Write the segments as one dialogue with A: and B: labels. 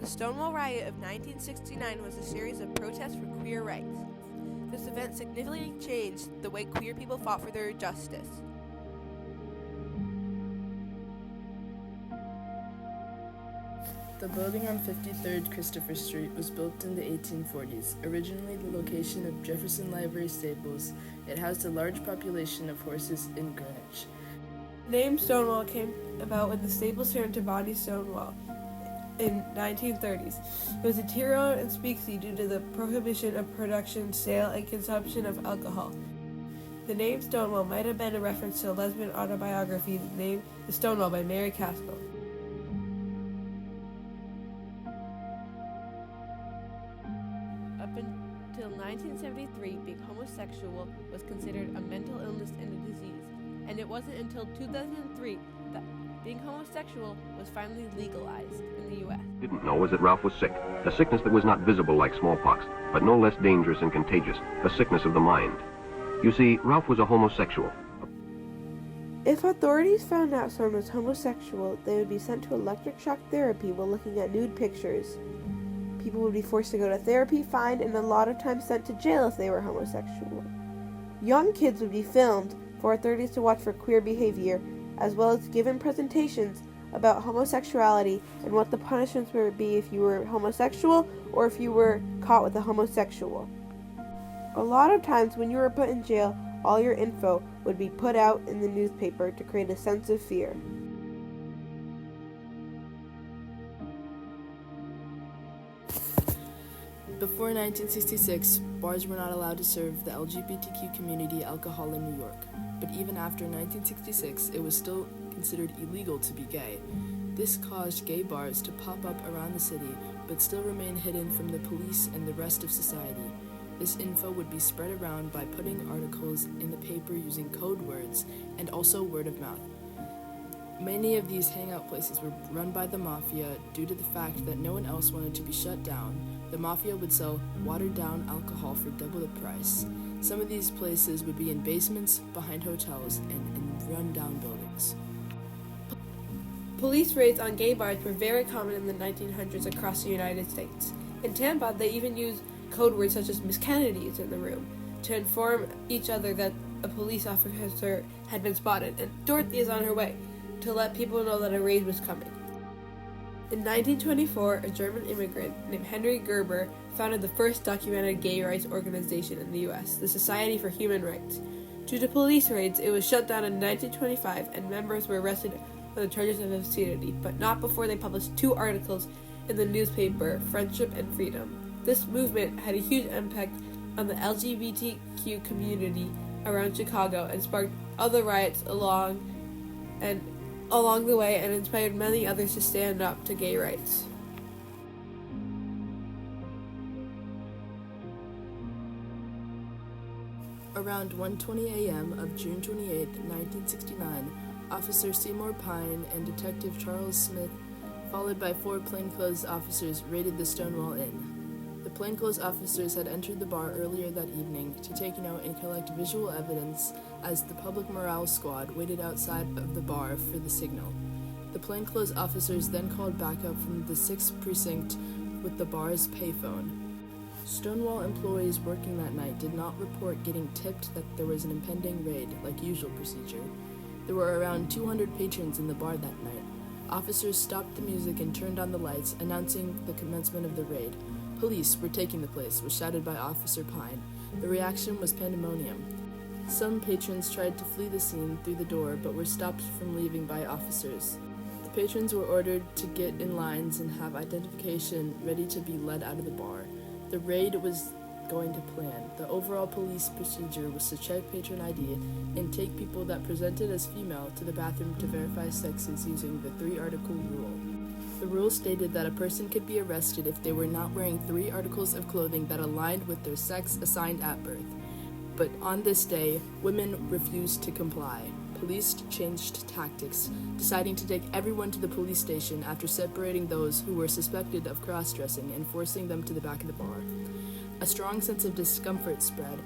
A: The Stonewall Riot of 1969 was a series of protests for queer rights. This event significantly changed the way queer people fought for their justice.
B: The building on 53rd Christopher Street was built in the 1840s. Originally the location of Jefferson Library Stables, it housed a large population of horses in Greenwich.
A: The name Stonewall came about when the stables turned to Bonnie Stonewall in 1930s. It was a Tyrone and speakeasy due to the prohibition of production, sale, and consumption of alcohol. The name Stonewall might have been a reference to a lesbian autobiography named The Stonewall by Mary Caskell. Up until 1973, being homosexual was considered a mental illness and a disease, and it wasn't until 2003 that being homosexual was finally legalized in the U.S.
C: Didn't know was that Ralph was sick, a sickness that was not visible like smallpox, but no less dangerous and contagious, a sickness of the mind. You see, Ralph was a homosexual.
A: If authorities found out someone was homosexual, they would be sent to electric shock therapy while looking at nude pictures. People would be forced to go to therapy, fined, and a lot of times sent to jail if they were homosexual. Young kids would be filmed for authorities to watch for queer behavior, as well as given presentations about homosexuality and what the punishments would be if you were homosexual or if you were caught with a homosexual. A lot of times when you were put in jail, all your info would be put out in the newspaper to create a sense of fear.
B: Before 1966, bars were not allowed to serve the LGBTQ community alcohol in New York. But even after 1966, it was still considered illegal to be gay. This caused gay bars to pop up around the city, but still remain hidden from the police and the rest of society. This info would be spread around by putting articles in the paper using code words and also word of mouth. Many of these hangout places were run by the mafia due to the fact that no one else wanted to be shut down. The mafia would sell watered-down alcohol for double the price. Some of these places would be in basements, behind hotels, and in run-down buildings.
A: Police raids on gay bars were very common in the 1900s across the United States. In Tampa, they even used code words such as Miss Kennedy is in the room to inform each other that a police officer had been spotted, and Dorothy is on her way, to let people know that a raid was coming. In 1924, a German immigrant named Henry Gerber founded the first documented gay rights organization in the U.S., the Society for Human Rights. Due to police raids, it was shut down in 1925 and members were arrested on the charges of obscenity, but not before they published 2 articles in the newspaper, Friendship and Freedom. This movement had a huge impact on the LGBTQ community around Chicago and sparked other riots along the way and inspired many others to stand up to gay rights.
B: Around 1:20 a.m. of June 28, 1969, Officer Seymour Pine and Detective Charles Smith, followed by 4 plainclothes officers, raided the Stonewall Inn. The plainclothes officers had entered the bar earlier that evening to take note and collect visual evidence as the public morale squad waited outside of the bar for the signal. The plainclothes officers then called backup from the 6th precinct with the bar's payphone. Stonewall employees working that night did not report getting tipped that there was an impending raid, like usual procedure. There were around 200 patrons in the bar that night. Officers stopped the music and turned on the lights, announcing the commencement of the raid. "Police, we're taking the place," was shouted by Officer Pine. The reaction was pandemonium. Some patrons tried to flee the scene through the door, but were stopped from leaving by officers. The patrons were ordered to get in lines and have identification ready to be led out of the bar. The raid was going to plan. The overall police procedure was to check patron ID and take people that presented as female to the bathroom to verify sexes using the 3-article rule. The rule stated that a person could be arrested if they were not wearing 3 articles of clothing that aligned with their sex assigned at birth. But on this day, women refused to comply. Police changed tactics, deciding to take everyone to the police station after separating those who were suspected of cross-dressing and forcing them to the back of the bar. A strong sense of discomfort spread,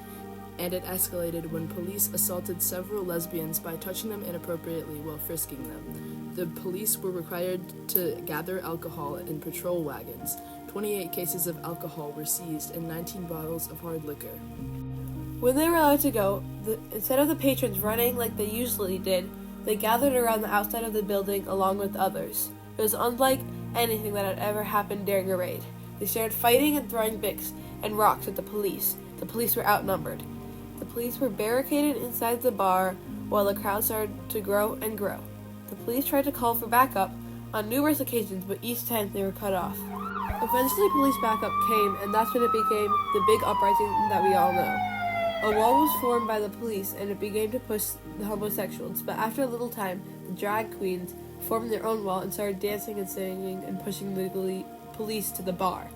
B: and it escalated when police assaulted several lesbians by touching them inappropriately while frisking them. The police were required to gather alcohol in patrol wagons. 28 cases of alcohol were seized and 19 bottles of hard liquor.
A: When they were allowed to go, instead of the patrons running like they usually did, they gathered around the outside of the building along with others. It was unlike anything that had ever happened during a raid. They started fighting and throwing bricks and rocks at the police. The police were outnumbered. The police were barricaded inside the bar while the crowd started to grow and grow. The police tried to call for backup on numerous occasions, but each time they were cut off. Eventually, police backup came, and that's when it became the big uprising that we all know. A wall was formed by the police, and it began to push the homosexuals, but after a little time, the drag queens formed their own wall and started dancing and singing and pushing the police to the bar.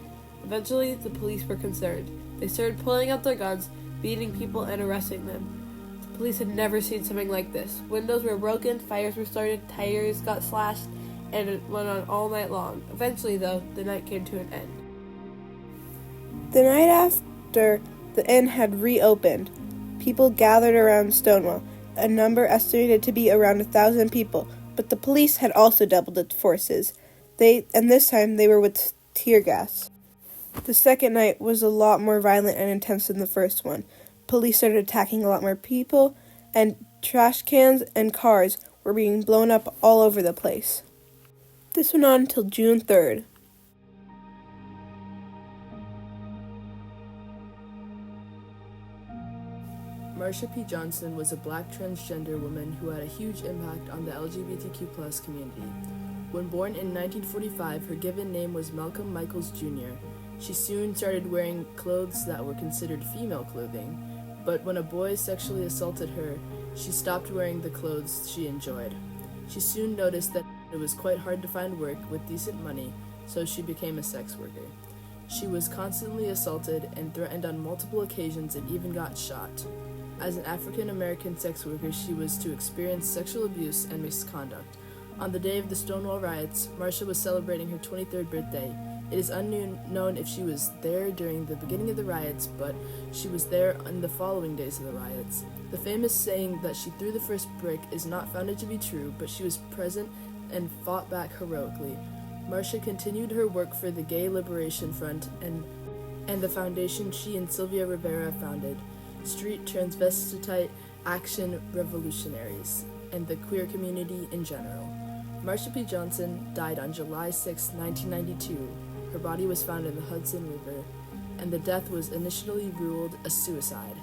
A: Eventually, the police were concerned. They started pulling out their guns, beating people, and arresting them. The police had never seen something like this. Windows were broken, fires were started, tires got slashed, and it went on all night long. Eventually, though, the night came to an end.
D: The night after the inn had reopened, people gathered around Stonewall, a number estimated to be around 1,000 people, but the police had also doubled its forces. This time they were with tear gas. The second night was a lot more violent and intense than the first one. Police started attacking a lot more people, and trash cans and cars were being blown up all over the place. This went on until June 3rd.
B: Marsha P. Johnson was a black transgender woman who had a huge impact on the LGBTQ+ community. When born in 1945, her given name was Malcolm Michaels Jr. She soon started wearing clothes that were considered female clothing, but when a boy sexually assaulted her, she stopped wearing the clothes she enjoyed. She soon noticed that it was quite hard to find work with decent money, so she became a sex worker. She was constantly assaulted and threatened on multiple occasions and even got shot. As an African-American sex worker, she was to experience sexual abuse and misconduct. On the day of the Stonewall riots, Marsha was celebrating her 23rd birthday. It is unknown if she was there during the beginning of the riots, but she was there on the following days of the riots. The famous saying that she threw the first brick is not founded to be true, but she was present and fought back heroically. Marsha continued her work for the Gay Liberation Front and the foundation she and Sylvia Rivera founded, Street Transvestite Action Revolutionaries, and the queer community in general. Marsha P. Johnson died on July 6, 1992. Her body was found in the Hudson River, and the death was initially ruled a suicide.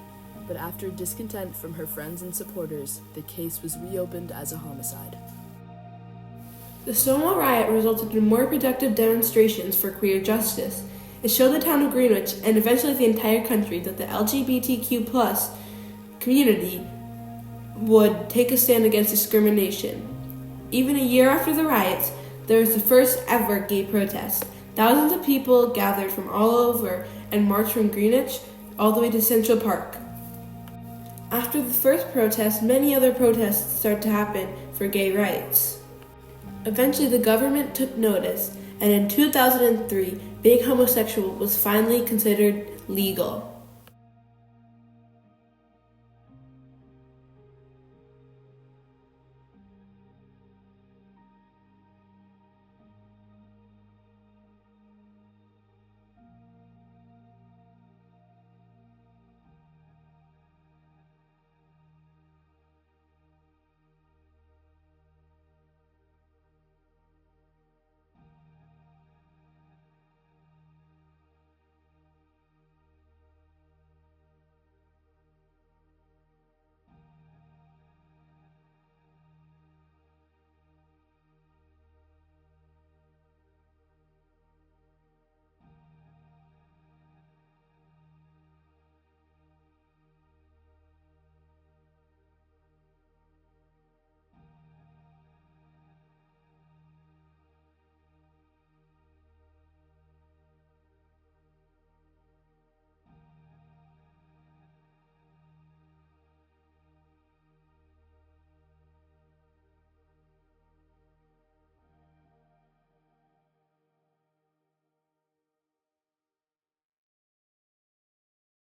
B: But after discontent from her friends and supporters, the case was reopened as a homicide.
A: The Stonewall riot resulted in more productive demonstrations for queer justice. It showed the town of Greenwich, and eventually the entire country, that the LGBTQ+ community would take a stand against discrimination. Even a year after the riots, there was the first ever gay protest. Thousands of people gathered from all over and marched from Greenwich all the way to Central Park. After the first protest, many other protests started to happen for gay rights. Eventually, the government took notice, and in 2003, being homosexual was finally considered legal.